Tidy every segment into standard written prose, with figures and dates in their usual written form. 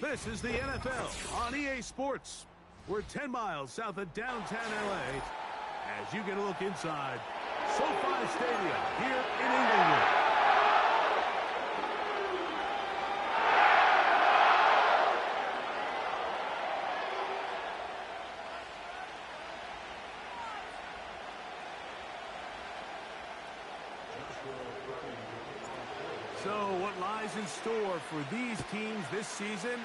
This is the NFL on EA Sports. We're 10 miles south of downtown LA as you get a look inside SoFi Stadium here in Englewood. So what lies in store for these teams this season?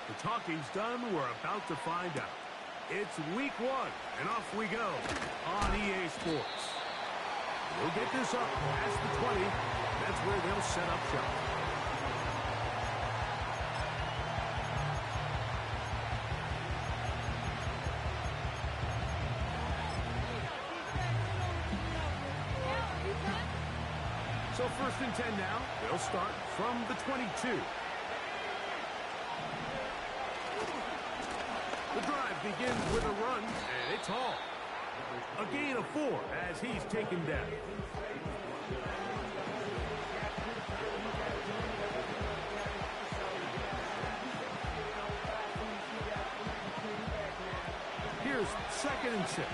The talking's done. We're about to find out. It's week 1, and off we go on EA Sports. We'll get this up past the 20. That's where they'll set up shop. So 1st and 10 now. They'll start from the 22. The drive begins with a run, and it's Hall. A gain of 4 as he's taken down. Here's 2nd and 6.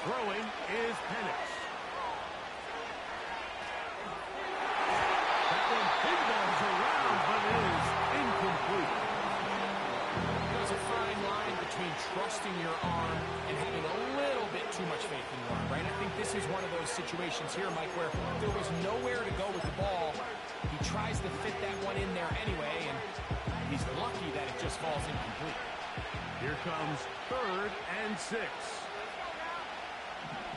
Throwing is Penix. That one pinballs around, but is incomplete. There's a fine line between trusting your arm and having a little bit too much faith in your arm, right? I think this is one of those situations here, Mike, where there was nowhere to go with the ball. He tries to fit that one in there anyway, and he's lucky that it just falls incomplete. Here comes 3rd and 6.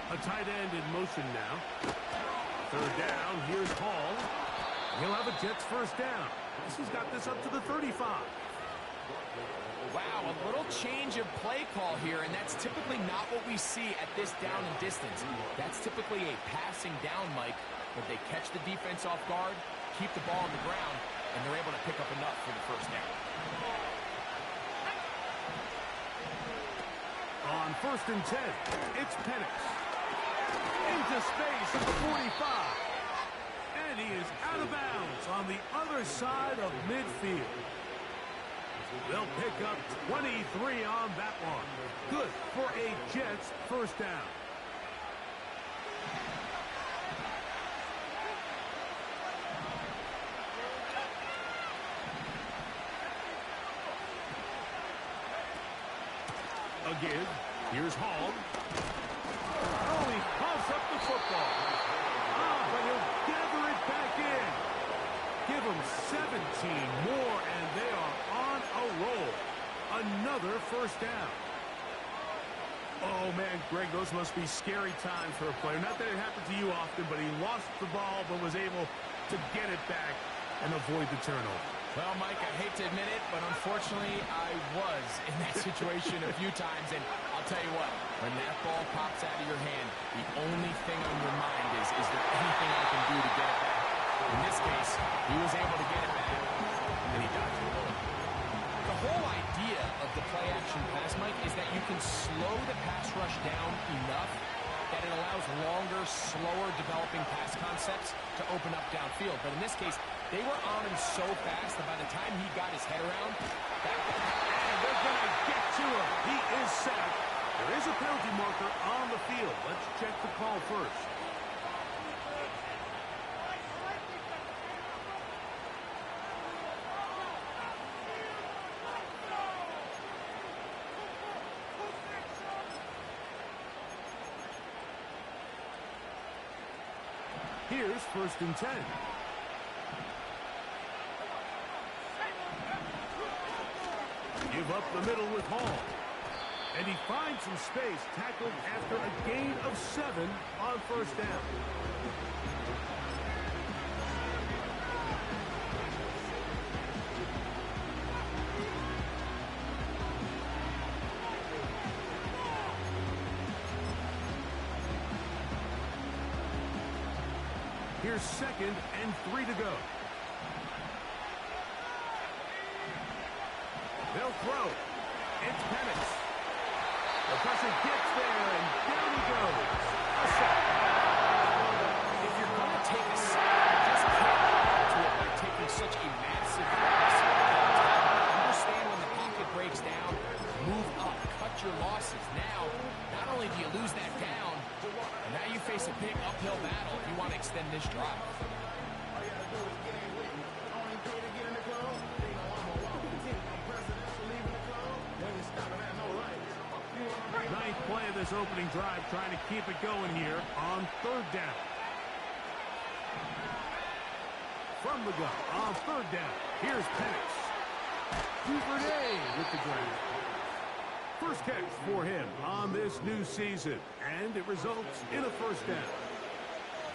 A tight end in motion now. 3rd down, here's Hall. He'll have a Jets 1st down. He's got this up to the 35. Wow, a little change of play call here, and that's typically not what we see at this down and distance. That's typically a passing down, Mike, where they catch the defense off guard, keep the ball on the ground, and they're able to pick up enough for the 1st down. On 1st and 10, it's Penix. Into space at the 45. And he is out of bounds on the other side of midfield. They'll pick up 23 on that one. Good for a Jets 1st down. Again, here's Hall. Oh, he pumps up the football. But he'll gather it back in. Give them 17 more, and they are on a roll. Another 1st down. Oh, man, Greg, those must be scary times for a player. Not that it happened to you often, but he lost the ball but was able to get it back and avoid the turnover. Well, Mike, I hate to admit it, but unfortunately, I was in that situation a few times, and I'll tell you what, when that ball pops out of your hand, the only thing on your mind is there anything I can do to get it back? In this case, he was able to get it back, and he dodged the bullet. The whole idea of the play-action pass, Mike, is that you can slow the pass rush down enough that it allows longer, slower developing pass concepts to open up downfield. But in this case, they were on him so fast that by the time he got his head around, and they're going to get to him. He is sacked. There is a penalty marker on the field. Let's check the call first. Here's 1st and 10. Give up the middle with Hall. And he finds some space, tackled after a gain of 7 on 1st down. Here's 2nd and 3 to go. They'll throw. It's Penix. The pressure gets there, and down he goes. A sack. a big uphill battle if you want to extend this drive. Ninth play of this opening drive, trying to keep it going here on third down. From the gun on third down, here's Penix. Duvernay with the grab. First catch for him on this new season, and it results in a first down.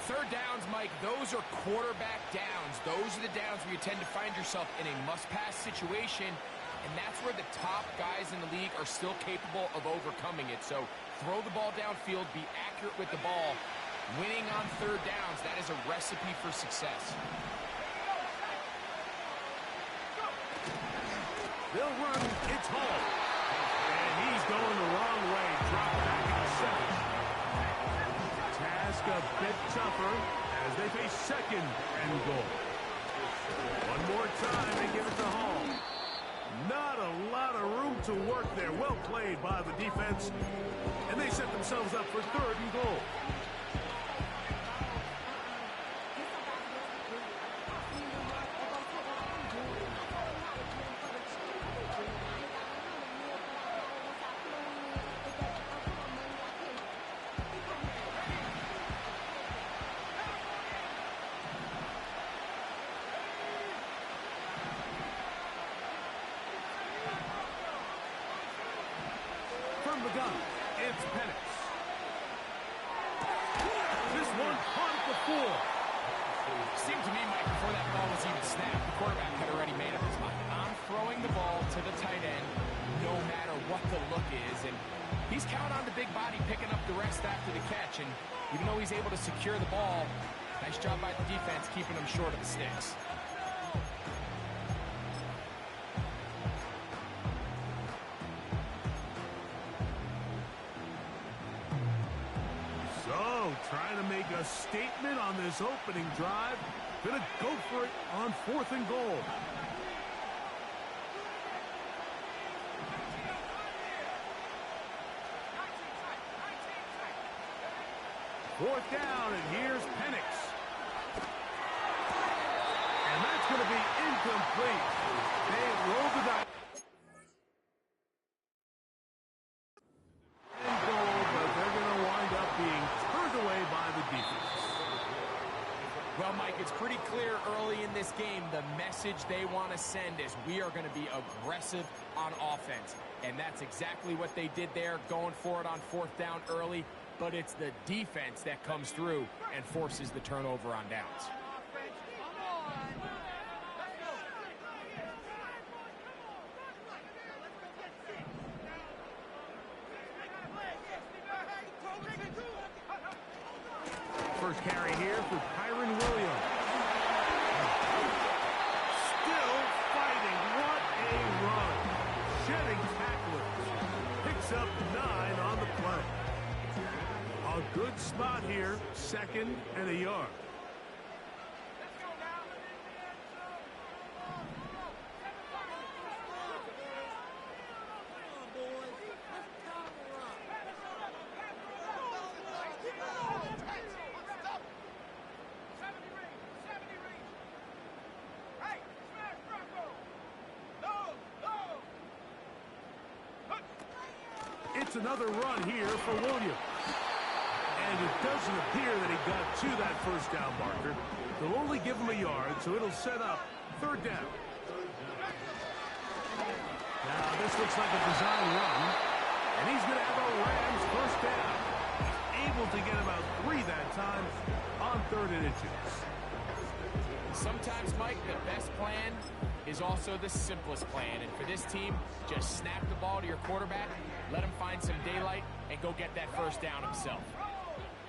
Third downs, Mike, those are quarterback downs. Those are the downs where you tend to find yourself in a must-pass situation, and that's where the top guys in the league are still capable of overcoming it. So throw the ball downfield, be accurate with the ball. Winning on third downs, that is a recipe for success. They'll run, it's Hall. And he's going the wrong way, drop back in second. Task a bit tougher as they face second and goal. One more time, they give it to Hall. Not a lot of room to work there. Well played by the defense. And they set themselves up for third and goal. From the gun, it's Penix. This one caught at the 4. Seemed to me, Mike, before that ball was even snapped, the quarterback had already made up his mind. I'm throwing the ball to the tight end no matter what the look is, and he's counting on the big body picking up the rest after the catch, and even though he's able to secure the ball, nice job by the defense keeping him short of the sticks. Trying to make a statement on this opening drive. Gonna go for it on fourth and goal. Fourth down, and here's Penix. And that's going to be incomplete. They rolled the dice. Well, Mike, it's pretty clear early in this game the message they want to send is we are going to be aggressive on offense. And that's exactly what they did there, going for it on fourth down early. But it's the defense that comes through and forces the turnover on downs. First carry here for Kyren Williams. Still fighting. What a run. Shedding tacklers. Picks up 9 on the play. A good spot here. Second and a yard. It's another run here for Williams. And it doesn't appear that he got to that first down marker. They'll only give him a yard, so it'll set up third down. Now, this looks like a design run. And he's going to have a Rams first down. He's able to get about 3 that time on 3rd and inches. Sometimes, Mike, the best plan is also the simplest plan. And for this team, just snap the ball to your quarterback, let him find some daylight, and go get that first down himself.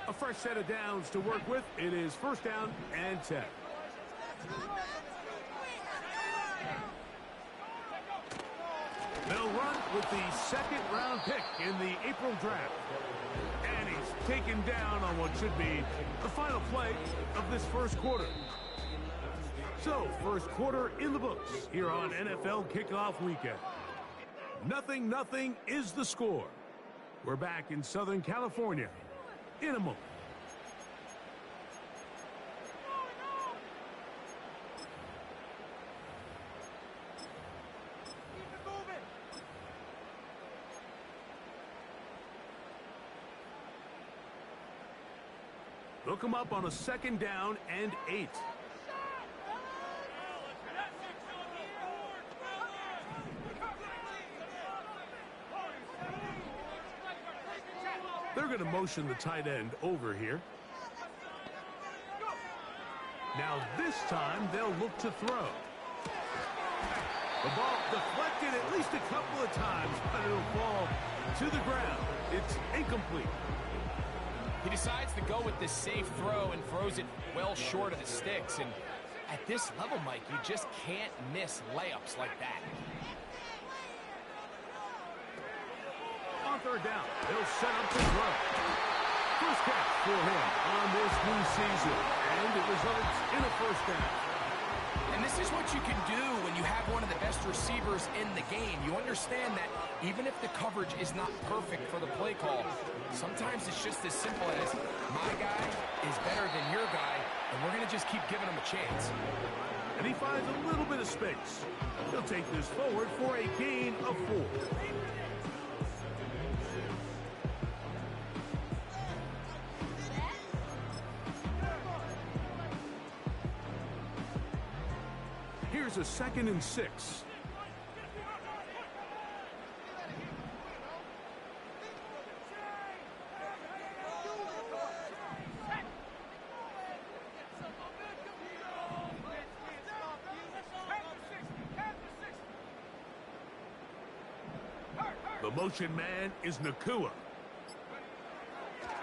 A fresh set of downs to work with. It is first down and 10. They'll run with the second-round pick in the April draft. And he's taken down on what should be the final play of this first quarter. So, first quarter in the books here on NFL Kickoff Weekend. 0-0 is the score. We're back in Southern California in a moment. They'll come up on a 2nd down and 8. They're going to motion the tight end over here. Now this time they'll look to throw. The ball deflected at least a couple of times, but it'll fall to the ground. It's incomplete. He decides to go with this safe throw and throws it well short of the sticks. And at this level, Mike, you just can't miss layups like that. On 3rd down, they'll set up to throw. First catch for him on this new season, and it results in a 1st down. And this is what you can do when you have one of the best receivers in the game. You understand that even if the coverage is not perfect for the play call, sometimes it's just as simple as my guy is better than your guy, and we're going to just keep giving him a chance. And he finds a little bit of space. He'll take this forward for a gain of 4. Here's a 2nd and 6. The motion man is Nacua.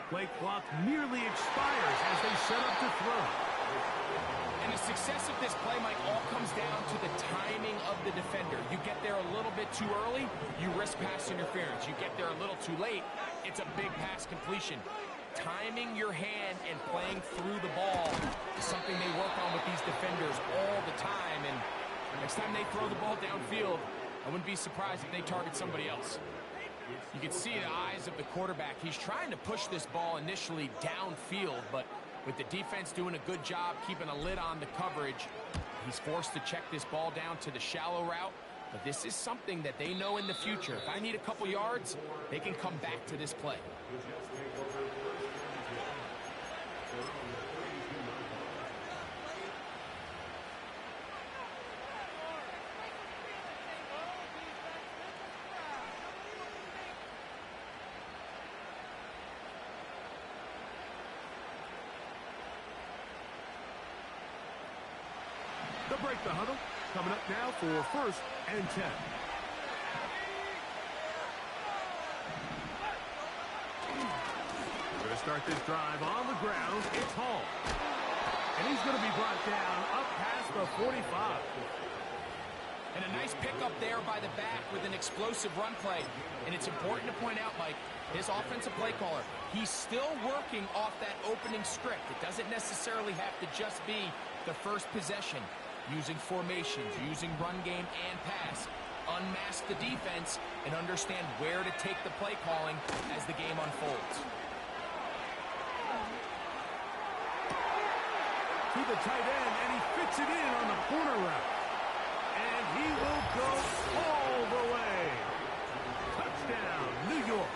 Play clock nearly expires as they set up to throw. And the success of this play, Mike, all comes down to the timing of the defender. You get there a little bit too early, you risk pass interference. You get there a little too late, it's a big pass completion. Timing your hand and playing through the ball is something they work on with these defenders all the time. And next time they throw the ball downfield, I wouldn't be surprised if they target somebody else. You can see the eyes of the quarterback. He's trying to push this ball initially downfield, but with the defense doing a good job keeping a lid on the coverage, he's forced to check this ball down to the shallow route. But this is something that they know in the future. If I need a couple yards, they can come back to this play. They'll break the huddle. Coming up now for 1st and 10. We're going to start this drive on the ground. It's Hall. And he's going to be brought down up past the 45. And a nice pickup there by the back with an explosive run play. And it's important to point out, Mike, his offensive play caller, he's still working off that opening script. It doesn't necessarily have to just be the first possession. Using formations, using run game and pass, unmask the defense, and understand where to take the play calling as the game unfolds. To the tight end, and he fits it in on the corner route. And he will go all the way. Touchdown, New York.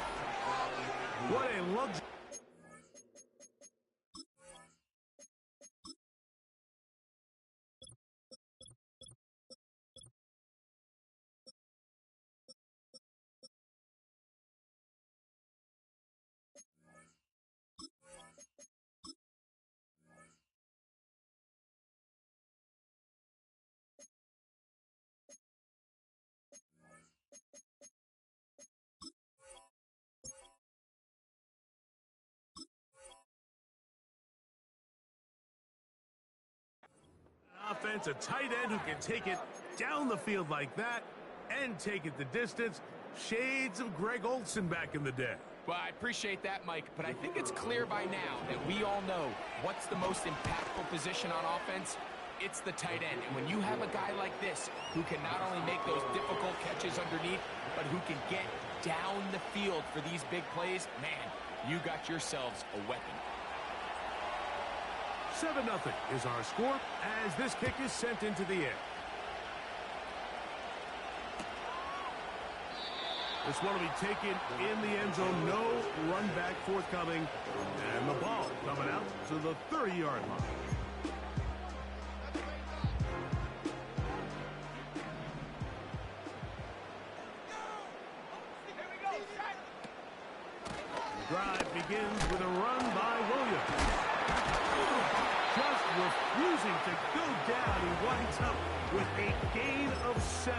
What a luxury. Offense, a tight end who can take it down the field like that and take it the distance. Shades of Greg Olsen back in the day. Well, I appreciate that, Mike, but I think it's clear by now that we all know what's the most impactful position on offense. It's the tight end. And when you have a guy like this who can not only make those difficult catches underneath, but who can get down the field for these big plays, man, you got yourselves a weapon. 7-0 is our score as this kick is sent into the air. This one will be taken in the end zone. No run back forthcoming. And the ball Coming out to the 30-yard line. The drive begins with a run by Williams. Just refusing to go down. He winds up with a gain of 7.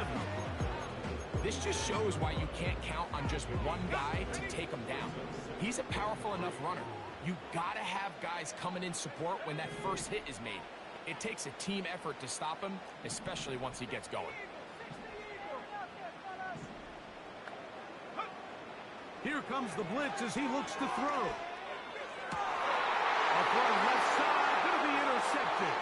This just shows why you can't count on just one guy to take him down. He's a powerful enough runner. You gotta have guys coming in support when that first hit is made. It takes a team effort to stop him, especially once he gets going. Here comes the blitz as he looks to throw. A throw left side, going to be intercepted.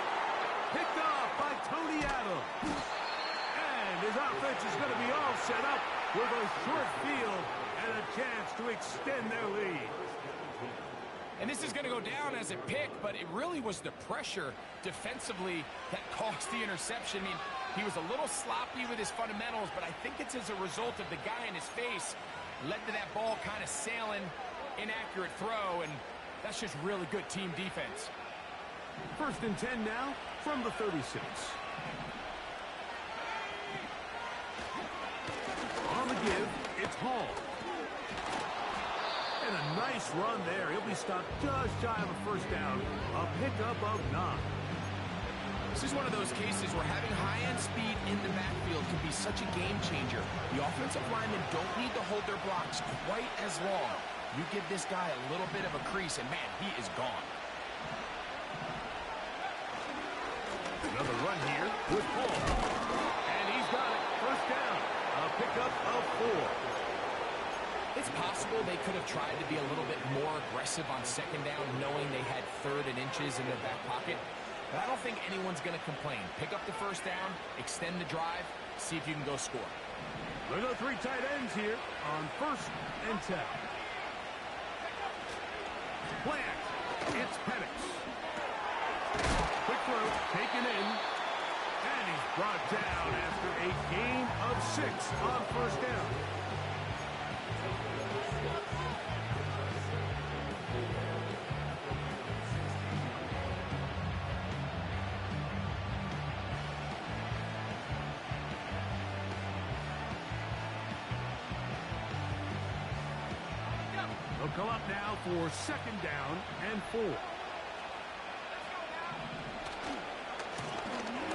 Picked off by Tony Adams. And his offense is going to be all set up with a short field and a chance to extend their lead. And this is going to go down as a pick, but it really was the pressure defensively that caused the interception. I mean, he was a little sloppy with his fundamentals, but I think it's as a result of the guy in his face led to that ball kind of sailing, inaccurate throw, and that's just really good team defense. 1st and 10 now from the 36. On the give, it's Hall. And a nice run there. He'll be stopped just shy of a first down. A pickup of 9. This is one of those cases where having high-end speed in the backfield can be such a game changer. The offensive linemen don't need to hold their blocks quite as long. You give this guy a little bit of a crease, and man, he is gone. Another run here with Hall. And he's got it. First down. A pickup of 4. It's possible they could have tried to be a little bit more aggressive on second down, knowing they had 3rd and inches in their back pocket. But I don't think anyone's going to complain. Pick up the first down, extend the drive, see if you can go score. There are 3 tight ends here on 1st and 10. Plant. It's Penix. Quick throw, taken in. And he's brought down after a gain of 6 on first down. They'll come up now for 2nd down and 4.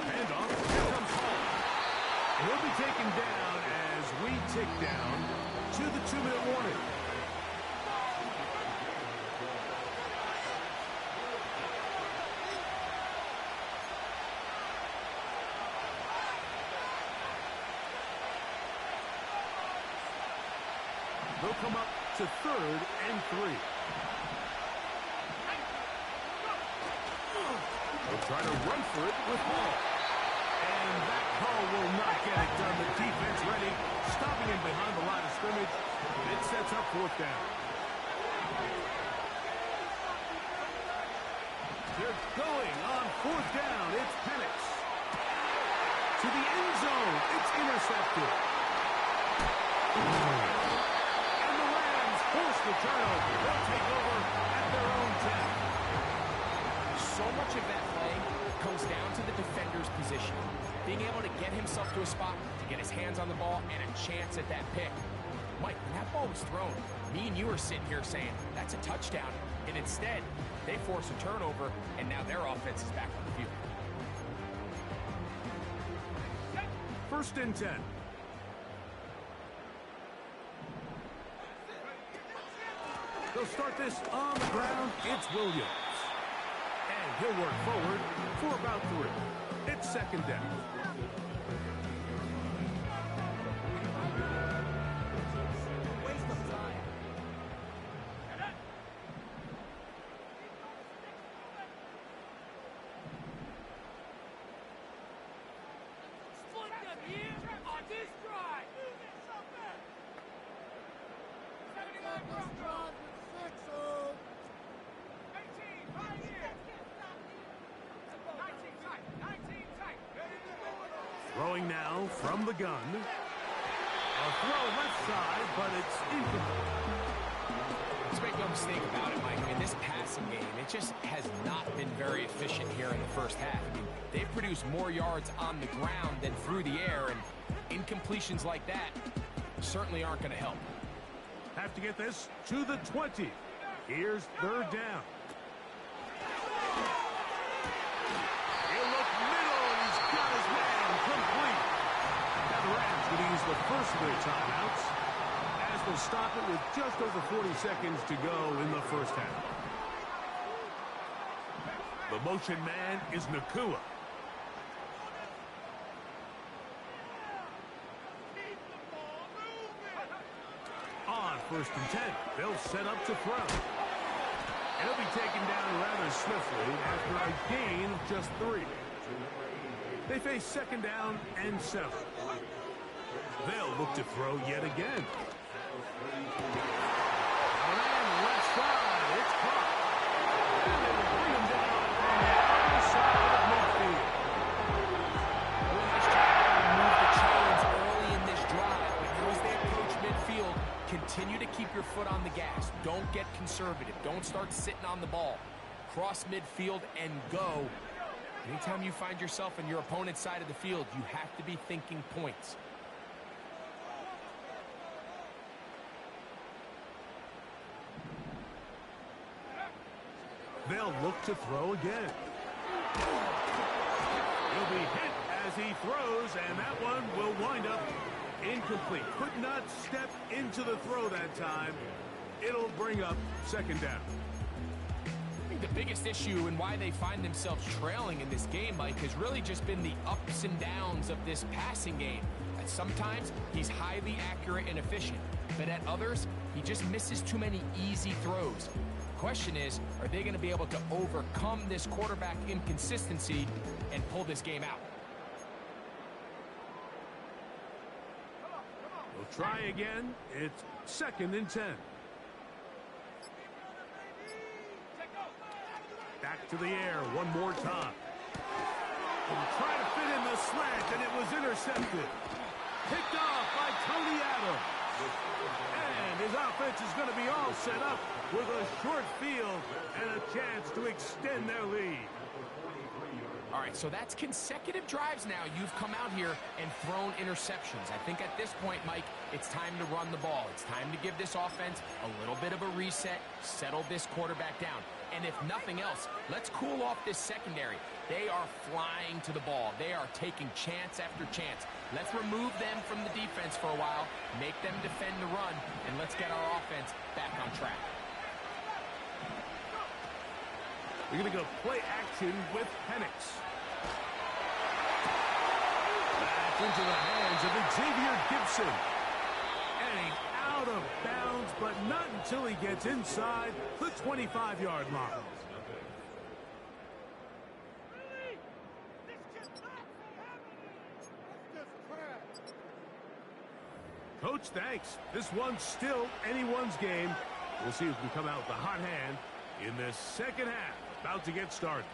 Handoff. Here comes Hall. He'll be taken down as we tick down to the 2-minute warning. They'll come up to 3rd and 3. They'll try to run for it with Hall. And that call will not get it done. The defense ready, stopping him behind the line of scrimmage. It sets up 4th down. They're going on 4th down. It's Penix. To the end zone. It's intercepted. Force the turnover. They'll take over at their own 10. So much of that play comes down to the defender's position. Being able to get himself to a spot, to get his hands on the ball, and a chance at that pick. Mike, when that ball was thrown, me and you are sitting here saying, that's a touchdown. And instead, they force a turnover, and now their offense is back on the field. 1st and 10. They'll start this on the ground. It's Williams. And he'll work forward for about 3. It's 2nd down. Waste of time. Split them here on this drive. 79 first drive. 18, right here. 19 tight, 19 tight. Throwing now from the gun. A throw left side, but it's incomplete. Let's make no mistake about it, Mike. In this passing game, just has not been very efficient here in the first half. I mean, they've produced more yards on the ground than through the air, and incompletions like that certainly aren't going to help. Have to get this to the 20. Here's third down. He'll look middle, and he's got his man complete. Now the Rams going to use the first of their timeouts as they'll stop it with just over 40 seconds to go in the first half. The motion man is Nacua. On first and 10, they'll set up to throw. He'll be taken down rather swiftly after a gain of just 3. They face second down and 7. They'll look to throw yet again. And left side, it's caught. And they will bring him down on the outside of midfield. Well, nice job to remove the chains early in this drive. But now as they approach midfield, continue to keep your foot on the gas. Don't get conservative. Don't start sitting on the ball. Cross midfield and go. Anytime you find yourself on your opponent's side of the field, you have to be thinking points. They'll look to throw again. He'll be hit as he throws, and that one will wind up incomplete. Could not step into the throw that time. It'll bring up second down. I think the biggest issue and why they find themselves trailing in this game, Mike, has really just been the ups and downs of this passing game. At sometimes, he's highly accurate and efficient, but at others, he just misses too many easy throws. The question is, are they going to be able to overcome this quarterback inconsistency and pull this game out? We'll try again. It's second and 10. Back to the air one more time. He'll try to fit in the slant, and it was intercepted. Picked off by Tony Adams. And his offense is going to be all set up with a short field and a chance to extend their lead. All right, so that's consecutive drives now. You've come out here and thrown interceptions. I think at this point, Mike, it's time to run the ball. It's time to give this offense a little bit of a reset, settle this quarterback down. And if nothing else, let's cool off this secondary. They are flying to the ball. They are taking chance after chance. Let's remove them from the defense for a while, make them defend the run, and let's get our offense back on track. We're going to go play action with Penix. Back into the hands of Xavier Gibson. And he's out of bounds, but not until he gets inside the 25-yard line. Coach, thanks. This one's still anyone's game. We'll see who can come out with the hot hand in this second half. About to get started.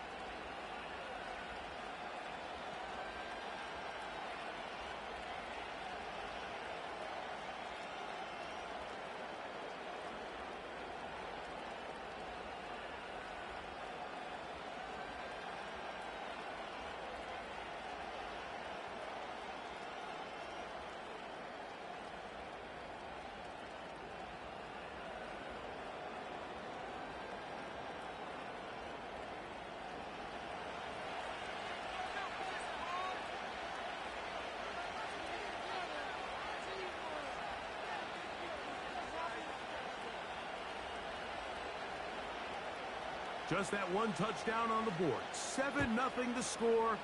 Just that one touchdown on the board. 7-0 to score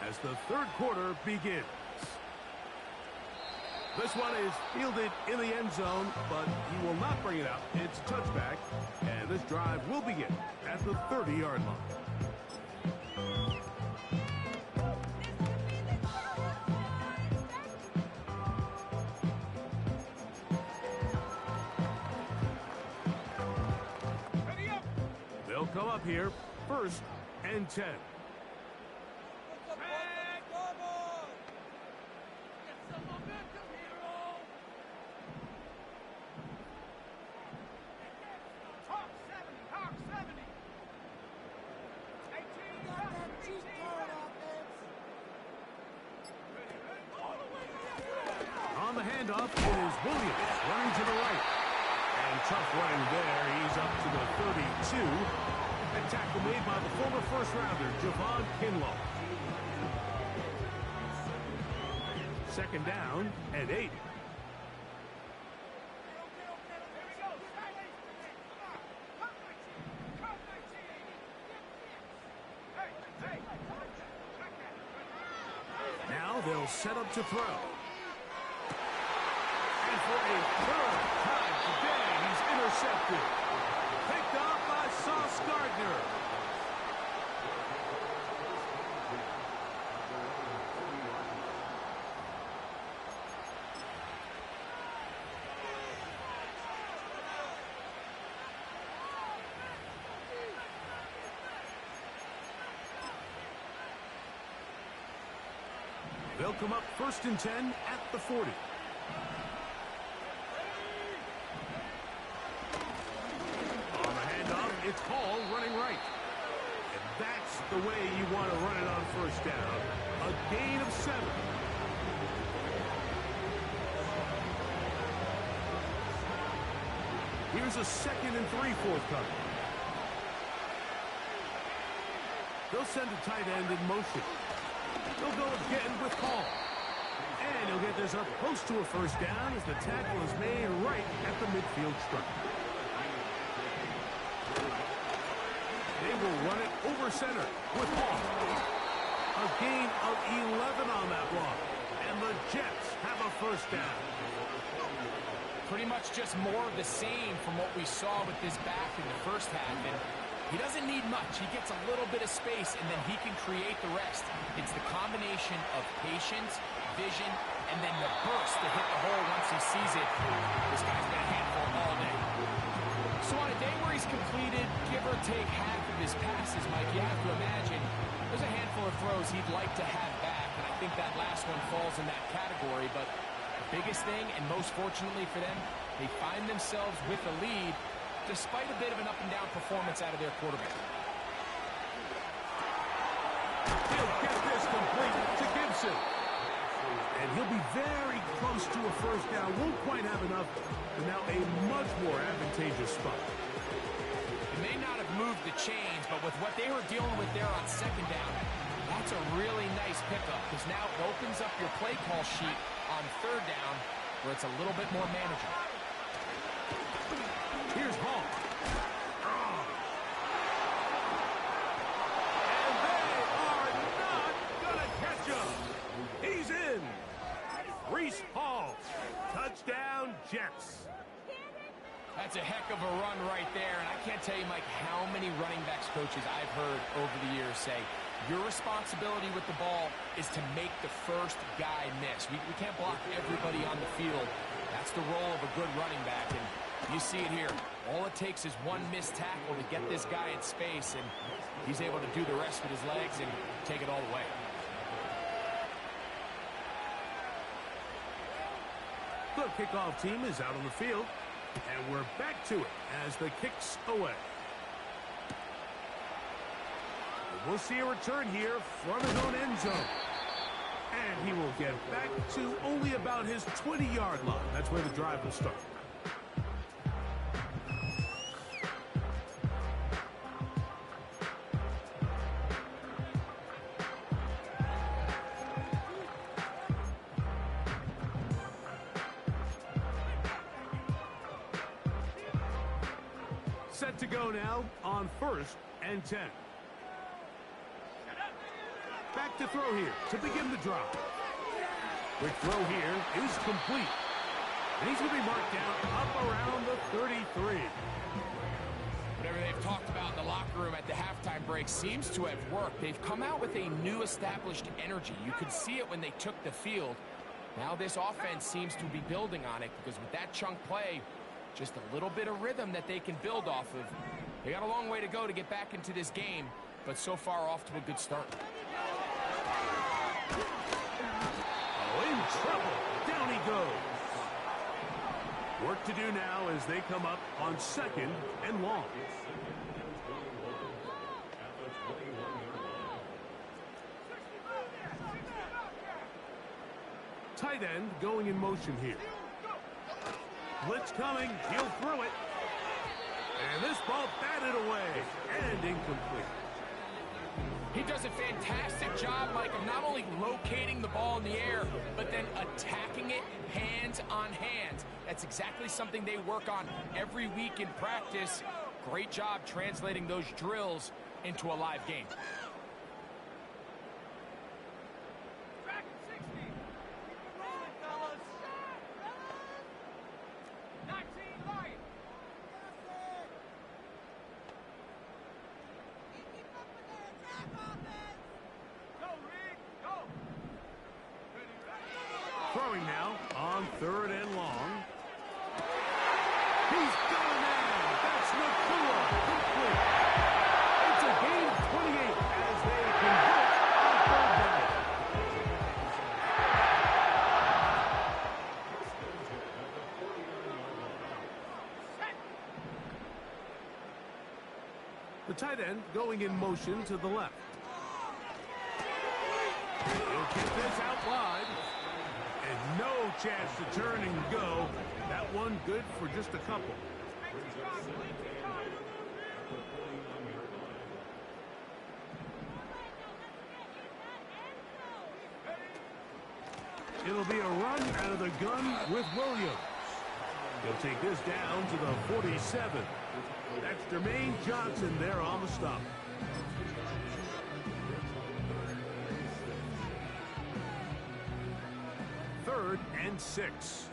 as the third quarter begins. This one is fielded in the end zone, but he will not bring it out. It's touchback, and this drive will begin at the 30-yard line. They'll come up here, first and 10. handoff. It is Williams running to the right. And tough running there. He's up to the 32. A tackle made by the former first-rounder, Javon Kinlaw. Second down and 8. Now they'll set up to throw. And for a third time today, he's intercepted. Picked off by Sauce Gardner. They'll come up 1st and 10 at the 40. On the handoff, it's Hall running right. And that's the way you want to run it on 1st down. A gain of 7. Here's a 2nd and 3 forthcoming. They'll send a tight end in motion. They'll go again with Hall. And he'll get this up close to a 1st down as the tackle is made right at the midfield stripe. They will run it over center with Hall. A gain of 11 on that block. And the Jets have a 1st down. Pretty much just more of the same from what we saw with this back in the first half. And he doesn't need much. He gets a little bit of space, and then he can create the rest. It's the combination of patience, vision, and then the burst to hit the hole once he sees it. This guy's been a handful all day. So on a day where he's completed, give or take half of his passes, Mike, you have to imagine there's a handful of throws he'd like to have back, and I think that last one falls in that category. But the biggest thing, and most fortunately for them, they find themselves with a lead despite a bit of an up-and-down performance out of their quarterback. He'll get this complete to Gibson. And he'll be very close to a 1st down. Won't quite have enough, but now a much more advantageous spot. It may not have moved the chains, but with what they were dealing with there on 2nd down, that's a really nice pickup, because now it opens up your play call sheet on 3rd down where it's a little bit more manageable. Here's Hall. And they are not going to catch him. He's in. Breece Hall. Touchdown, Jets. That's a heck of a run right there, and I can't tell you, Mike, how many running backs coaches I've heard over the years say, your responsibility with the ball is to make the first guy miss. We can't block everybody on the field. That's the role of a good running back, and you see it here. All it takes is one missed tackle to get this guy in space, and he's able to do the rest with his legs and take it all the way. The kickoff team is out on the field, and we're back to it as the kick's away. We'll see a return here from his own end zone. And he will get back to only about his 20-yard line. That's where the drive will start. Set to go now on 1st and 10. Back to throw here to begin the drive. Quick throw here is complete. And he's going to be marked down up around the 33. Whatever they've talked about in the locker room at the halftime break seems to have worked. They've come out with a new established energy. You could see it when they took the field. Now this offense seems to be building on it, because with that chunk play, just a little bit of rhythm that they can build off of. They got a long way to go to get back into this game, but so far off to a good start. Oh, in trouble. Down he goes. Work to do now as they come up on 2nd and long. tight end going in motion here. Blitz coming. He'll throw it. And this ball batted away and incomplete. He does a fantastic job, Mike, of not only locating the ball in the air, but then attacking it hands on hands. That's exactly something they work on every week in practice. Great job translating those drills into a live game. Back at 60. Keep it rolling, fellas. 19 light. Go, Rick, go. Throwing now on 3rd and long. He's got a man. That's Nakua. Complete. It's a gain of 28 as they convert on 3rd down. The tight end going in motion to the left. He'll get this out wide. And no chance to turn and go. That one good for just a couple. It'll be a run out of the gun with Williams. He'll take this down to the 47. That's Jermaine Johnson there on the stop. Third and 6.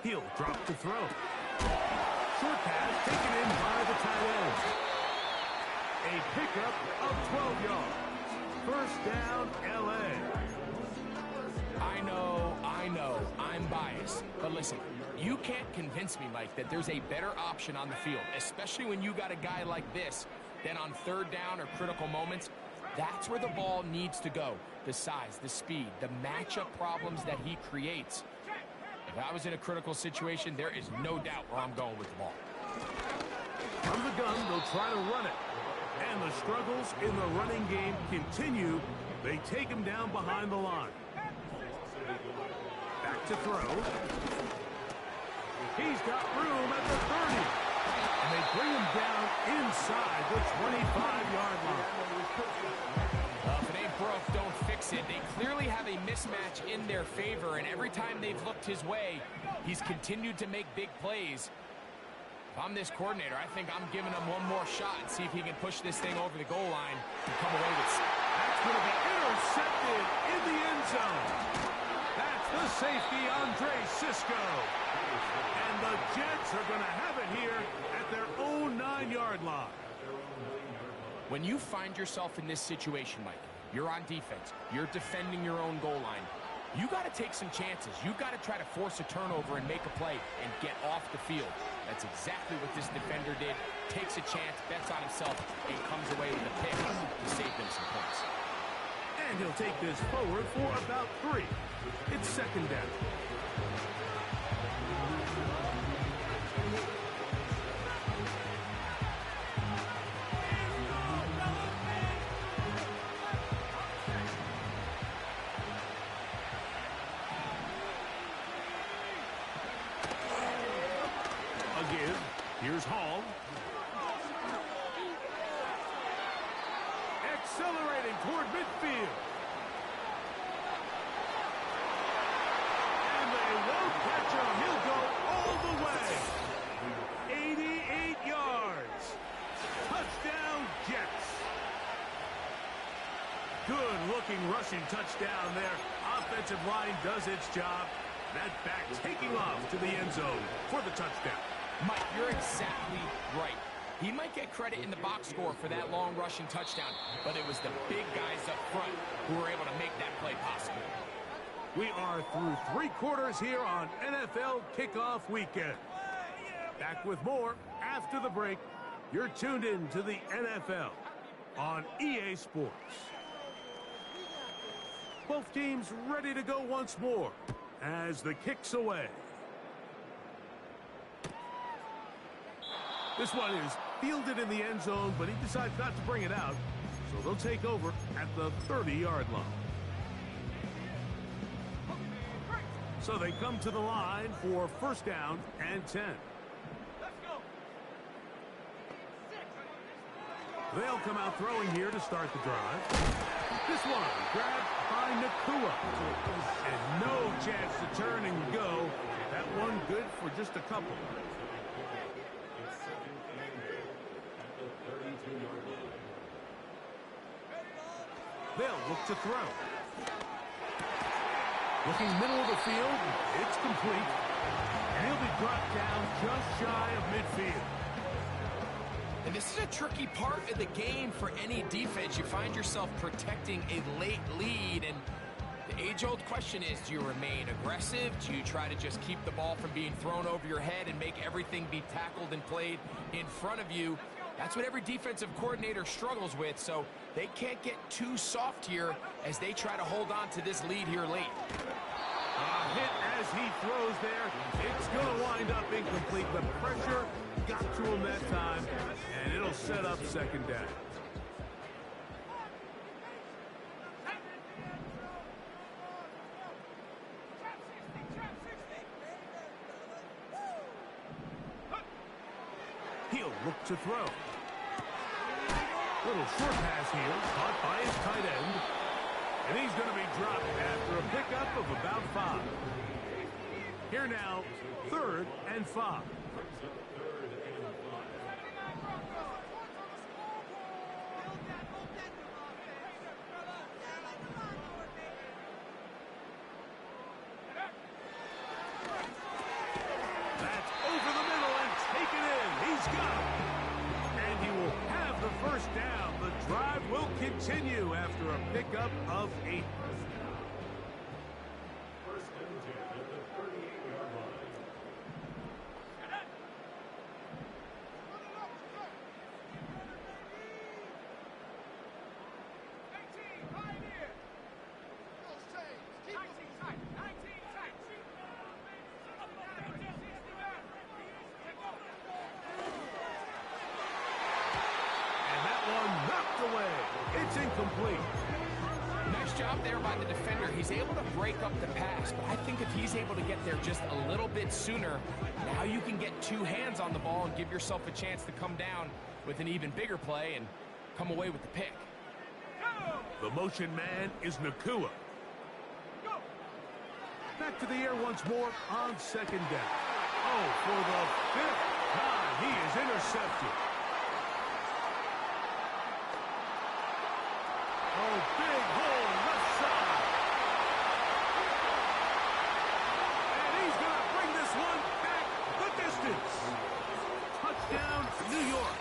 He'll drop to throw. Short pass taken in by the tight end. A pickup of 12 yards. First down, L.A. I know, I'm biased. But listen, you can't convince me, Mike, that there's a better option on the field, especially when you got a guy like this, than on 3rd down or critical moments. That's where the ball needs to go. The size, the speed, the matchup problems that he creates. If I was in a critical situation, there is no doubt where I'm going with the ball. From the gun, they'll try to run it. And the struggles in the running game continue. They take him down behind the line. Back to throw. He's got room at the 30. And they bring him down inside the 25-yard line. If it ain't broke, don't fix it. They clearly have a mismatch in their favor, and every time they've looked his way, he's continued to make big plays. If I'm this coordinator, I think I'm giving him one more shot and see if he can push this thing over the goal line and come away with it. That's going to be intercepted in the end zone. That's the safety, Andre Cisco. And the Jets are going to have it here at their own 9-yard line. When you find yourself in this situation, Mike, you're on defense, you're defending your own goal line, you got to take some chances. You got to try to force a turnover and make a play and get off the field. That's exactly what this defender did. Takes a chance, bets on himself, and comes away with a pick to save them some points. And he'll take this forward for about 3. It's 2nd down. Here's Hall. Accelerating toward midfield. And they won't catch him. He'll go all the way. 88 yards. Touchdown, Jets. Good-looking rushing touchdown there. Offensive line does its job. That back taking off to the end zone for the touchdown. Mike, you're exactly right. He might get credit in the box score for that long rushing touchdown, but it was the big guys up front who were able to make that play possible. We are through 3 quarters here on NFL Kickoff Weekend. Back with more after the break. You're tuned in to the NFL on EA Sports. Both teams ready to go once more as the kick's away. This one is fielded in the end zone, but he decides not to bring it out. So they'll take over at the 30-yard line. So they come to the line for first down and 10. Let's go. They'll come out throwing here to start the drive. This one grabbed by Nacua. And no chance to turn and go. That one good for just a couple. They'll look to throw. Looking middle of the field, it's complete. And he'll be brought down just shy of midfield. And this is a tricky part of the game for any defense. You find yourself protecting a late lead, and the age-old question is, do you remain aggressive? Do you try to just keep the ball from being thrown over your head and make everything be tackled and played in front of you? That's what every defensive coordinator struggles with, so they can't get too soft here as they try to hold on to this lead here late. A hit as he throws there. It's going to wind up incomplete. The pressure got to him that time, and it'll set up second down. He'll look to throw. Little short pass here, caught by his tight end. And he's going to be dropped after a pickup of about 5. Here now, 3rd and 5. That's over the middle and taken in. He's got it. And he will have the first down. The drive will continue after a pickup of 8. First and 10 at the 38-yard line. It's incomplete. Nice job there by the defender. He's able to break up the pass, but I think if he's able to get there just a little bit sooner, now you can get 2 hands on the ball and give yourself a chance to come down with an even bigger play and come away with the pick. The motion man is Nacua. Back to the air once more on second down. Oh, for the 5th time, he is intercepted. Oh, big hole left side. And he's going to bring this one back the distance. Touchdown, New York.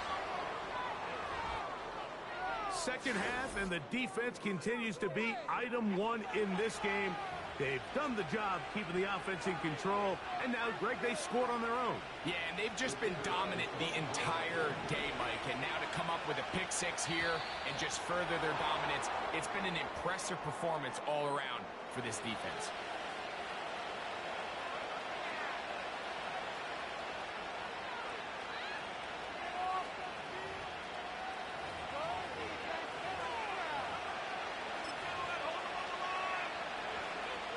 Second half, and the defense continues to be item 1 in this game. They've done the job keeping the offense in control, and now, Greg, they scored on their own. Yeah, and they've just been dominant the entire day, Mike. And now to come up with a pick-6 here and just further their dominance, it's been an impressive performance all around for this defense.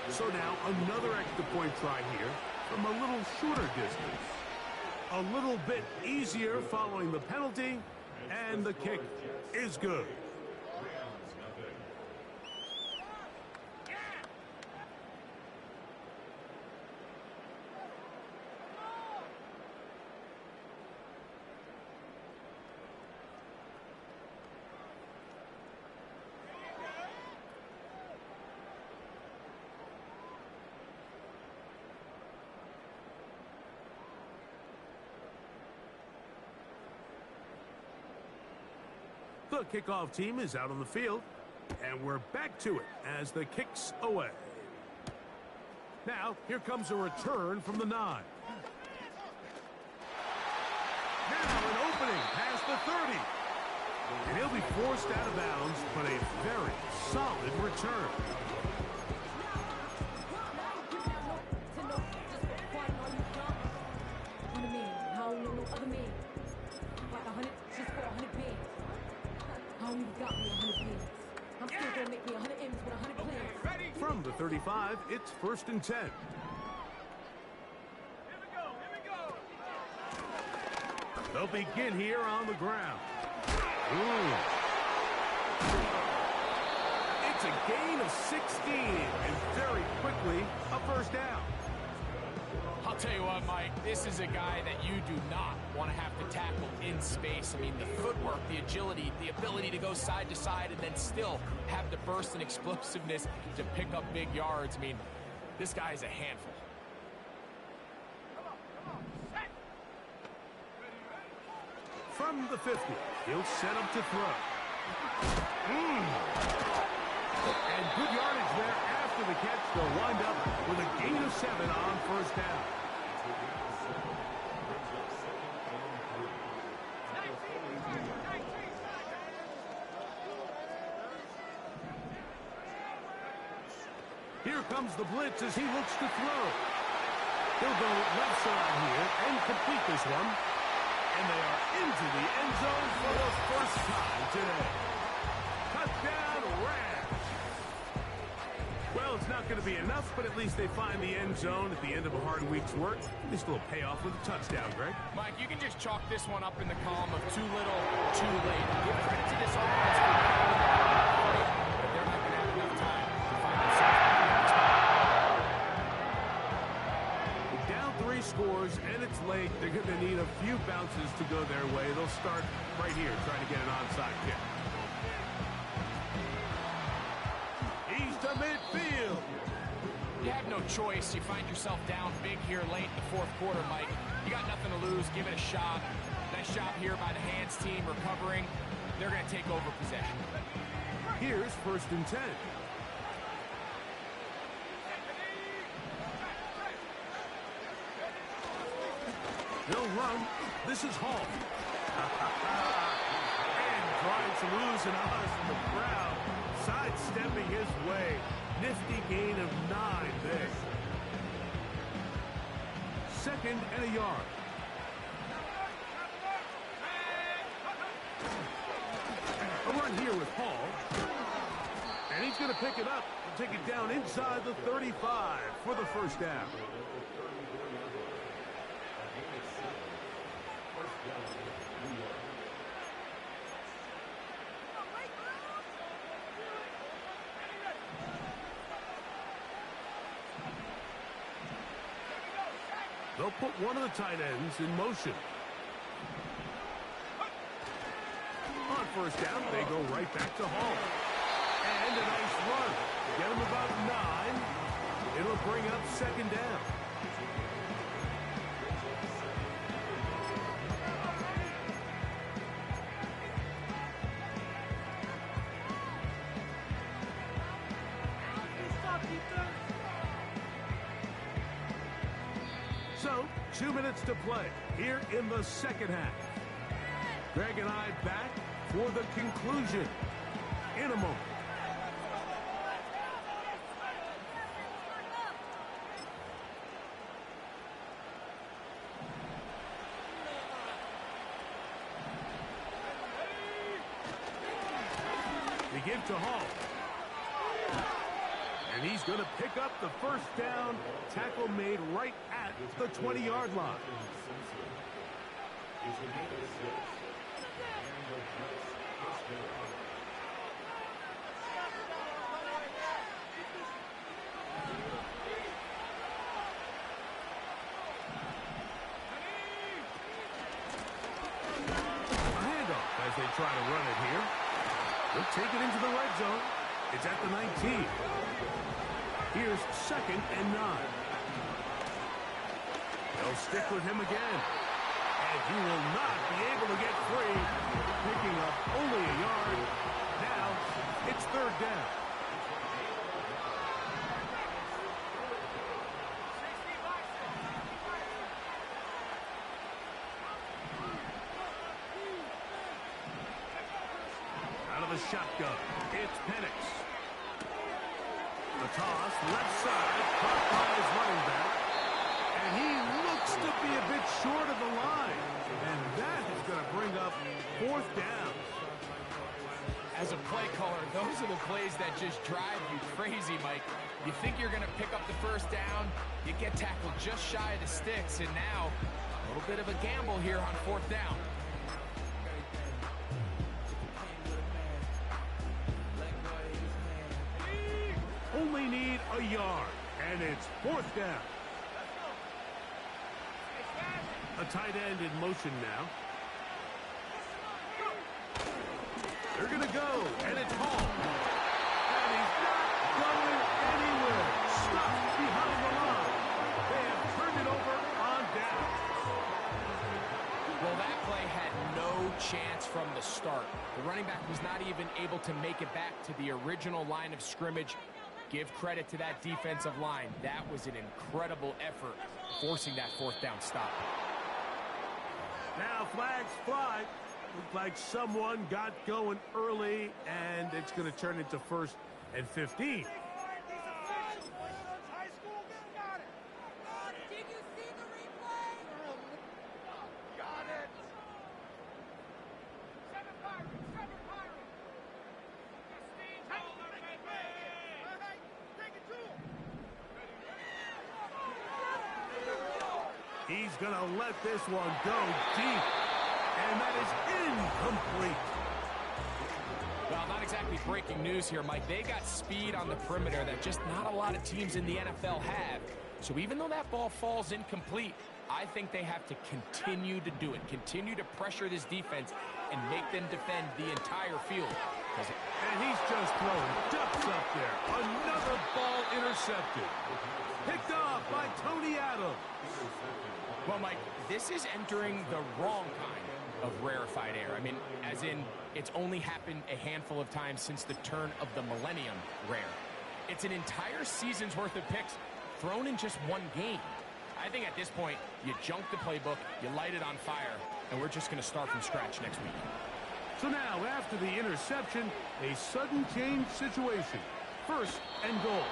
So now another extra point try here from a little shorter distance. A little bit easier following the penalty, and the kick is good. The kickoff team is out on the field, and we're back to it as the kick's away. Now, here comes a return from the 9. Now an opening past the 30. And he'll be forced out of bounds, but a very solid return. From the 35, it's 1st and 10. Here we go. They'll begin here on the ground. Ooh. It's a gain of 16, and very quickly, a 1st down. I'll tell you what, Mike, this is a guy that you do not want to have to tackle in space. I mean, the footwork, the agility, the ability to go side to side and then still have the burst and explosiveness to pick up big yards. I mean, this guy is a handful. From the 50, he'll set up to throw. And good yardage there after the catch. They'll wind up with a gain of 7 on 1st down. Here comes the blitz as he looks to throw. He'll go left side here and complete this one. And they are into the end zone for the first time today. Touchdown, Rams. Well, it's not going to be enough, but at least they find the end zone at the end of a hard week's work. This little payoff with a touchdown, Greg. Mike, you can just chalk this one up in the column of too little, too late. Give credit to this offense for but they're not going to have enough time to find themselves. Down 3 scores, and it's late. They're going to need a few bounces to go their way. They'll start right here, trying to get an onside kick. He's to midfield. You have no choice. You find yourself down big here late in the 4th quarter, Mike. You got nothing to lose. Give it a shot. Nice job here by the hands team recovering. They're going to take over possession. Here's 1st and 10. He'll run. This is Hall. And trying to lose an honest from the crowd. Sidestepping his way. Nifty gain of 9 there. 2nd and a yard. A run here with Hall. And he's going to pick it up and take it down inside the 35 for the 1st down. They'll put one of the tight ends in motion. On 1st down, they go right back to Hall. And a nice run. Get him about 9. It'll bring up 2nd down. So, 2 minutes to play here in the 2nd half. Greg and I back for the conclusion in a moment. They give to Hall. And he's going to pick up the 1st down. Tackle made right at the 20-yard line. A handoff as they try to run it here. They'll take it into the red zone. It's at the 19. Here's 2nd and 9. They'll stick with him again. And he will not be able to get free. Picking up only a yard. Now, it's 3rd down. shotgun. It's Penix. The toss, left side, caught by his running back. And he looks to be a bit short of the line. And that is going to bring up 4th down. As a play caller, those are the plays that just drive you crazy, Mike. You think you're going to pick up the first down, you get tackled just shy of the sticks, and now a little bit of a gamble here on 4th down. Only need a yard, and it's 4th down. A tight end in motion now. They're going to go, and it's Hall. And he's not going anywhere. Stuck behind the line. They have turned it over on down. Well, that play had no chance from the start. The running back was not even able to make it back to the original line of scrimmage. Give credit to that defensive line. That was an incredible effort, forcing that 4th down stop. Now flags fly. Looked like someone got going early, and it's going to turn into 1st and 15. He's going to let this one go deep. And that is incomplete. Well, not exactly breaking news here, Mike. They got speed on the perimeter that just not a lot of teams in the NFL have. So even though that ball falls incomplete, I think they have to continue to do it. Continue to pressure this defense and make them defend the entire field. And he's just throwing ducks up there. Another ball intercepted. Picked off by Tony Adams. Well, Mike, this is entering the wrong kind of rarefied air. I mean, as in, it's only happened a handful of times since the turn of the millennium rare. It's an entire season's worth of picks thrown in just one game. I think at this point, you junk the playbook, you light it on fire, and we're just going to start from scratch next week. So now, after the interception, a sudden change situation. 1st and goal.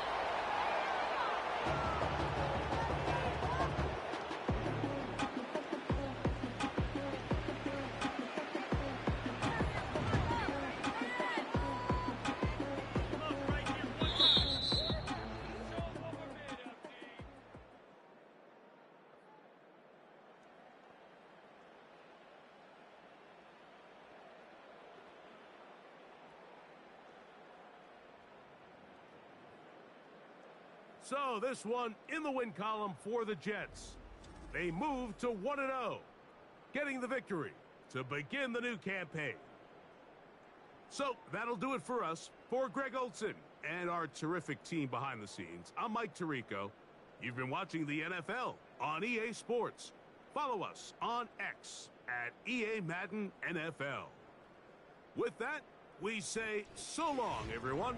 So this one in the win column for the Jets. They move to 1-0, getting the victory to begin the new campaign. So that'll do it for us. For Greg Olsen and our terrific team behind the scenes, I'm Mike Tirico. You've been watching the NFL on EA Sports. Follow us on X at EA Madden NFL. With that, we say so long, everyone.